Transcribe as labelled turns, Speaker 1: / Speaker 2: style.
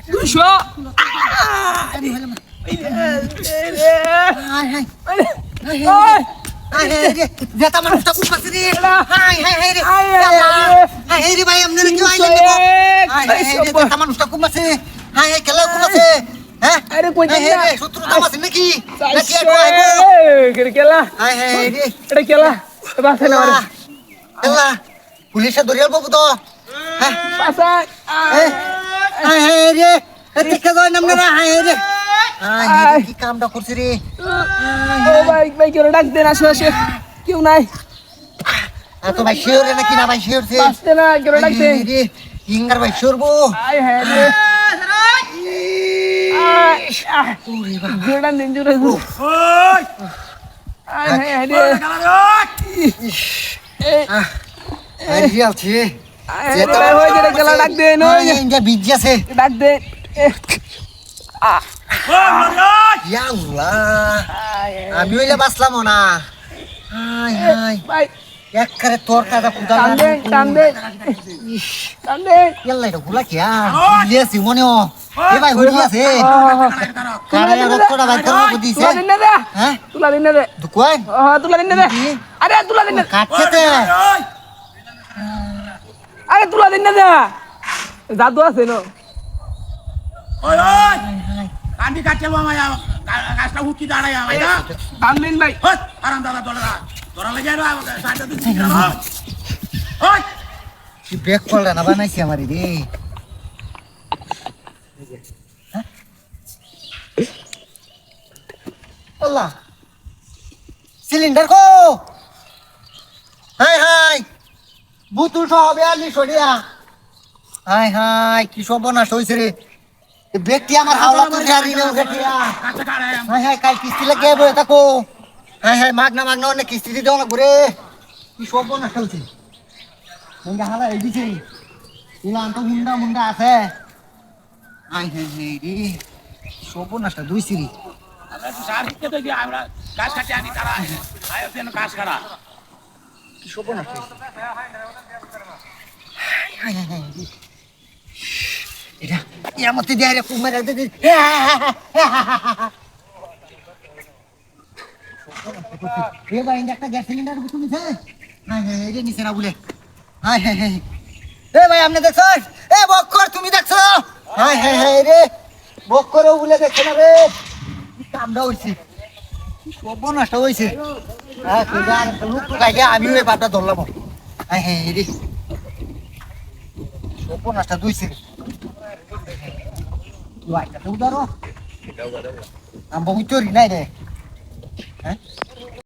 Speaker 1: 200
Speaker 2: যেটা মানুষটা খুব পাচ্ছে রে হাই রে ভাই আপনারা কি আইলেন যেটা মানুষটা খুব আছে হাই খেলা খুব আছে হ্যাঁ
Speaker 1: আরে কই
Speaker 2: রে শত্রু দাম আছে নাকি নাকি
Speaker 1: কেলা
Speaker 2: হাই রে
Speaker 1: এটা কেলা বাসে না মারে
Speaker 2: খেলা পুলিশে ধরিয়া বাবু তো হ্যাঁ
Speaker 1: বাসা
Speaker 2: হাই রে এদিকে যাই নাম না হাই রে কি কামটা করছিস রে
Speaker 1: ও ভাই ভাই কেউ ডাক দেন আশেপাশে কেউ নাই
Speaker 2: তো ভাই শিওর নাকি না ভাই শিওর সে
Speaker 1: আসতে না কেউ ডাক দেন
Speaker 2: রে ইঙ্গার ভাই শিওর বো
Speaker 1: আয় হ্যাঁ রে
Speaker 2: ওরে বাবা
Speaker 1: জোড়া দিন জোড়া
Speaker 3: ওই
Speaker 1: আয় হ্যাঁ রে
Speaker 2: আরে আলছি
Speaker 1: যেটা হই যেটা কেলা ডাক দেন ওই
Speaker 2: ইঙ্গা বিজি আছে
Speaker 1: ডাক দেন
Speaker 2: ইয়া আল্লাহ আমি হইলে বাসলাম না হাই হাই
Speaker 1: ভাই
Speaker 2: একবারে তোর কাটা কুদা
Speaker 1: টান দেন টান দেন টান দেন
Speaker 2: ইয়াল্লা এটা গুলা কি আর লিয়েছি মনেও এ ভাই হই আছে কারে রক্তটা ভাই করব দিছে
Speaker 1: তুলা দিন না দে
Speaker 2: হ্যাঁ
Speaker 1: তুলা দিন না দে
Speaker 2: দুকোয়
Speaker 1: তুলা দিন না দে আরে তুলা দিন না
Speaker 2: কাটছে
Speaker 1: আরে তুলা দিন না দে জাদু আছে নো
Speaker 3: ওই কান্দি কাটছে মামা গাছটা উঠি দাঁড়ায় আমায় না
Speaker 1: টান দিন ভাই
Speaker 3: ওই আরাম দাদা ধরা লাগে না সাইডটা দিচ্ছি না ওই
Speaker 2: কি ব্রেক করলা না বানাইছি আমারে রে আল্লাহ সিলিন্ডার কো হাই হাই বুতুল সবে আলি সরিয়া হাই হাই কি সর্বনাশ হইছে রে ব্যক্তি আমার হাওলা করে জানি না গটিয়া
Speaker 3: কাছে কাড়ায়
Speaker 2: হাই হাই কাল কিস্তি লাগে বই থাকো হাই হাই মাগনা অনেক কিস্তি দিতে না ঘুরে কি সর্বনাশ হইছে মঙ্গা হালা এই দিছে ইলান তো মুন্ডা আছে হাই হাই হাই রে সর্বনাশটা দুইছি রে
Speaker 3: আমরা সার দিতে তো আমরা গাছ কাটে আনি তারা আয় তেন গাছ কাটা
Speaker 2: কি সর্বনাশ হাই হাই হাই এটা ইয়া মতে দেয় রে কুমার দে এ ভাই একটা গ্যাস সিলিন্ডার বুঝু নিছে হাই হাই রে নিছে না বলে হাই হাই হাই এ ভাই আপনি দেখছো এ বক্কর তুমি দেখছো হাই হাই হাই রে বক্করও বলে দেখছ না রে কি কামড়া হইছে কি সর্বনাশটা হইছে হ্যাঁ কইরা লোক তো গাইয়া আমি ওই বাপটা ধরলাম হাই হাই রে সর্বনাশটা দুইছে Loại cả đâu đó đó. Làm bông chơi này này. Hả?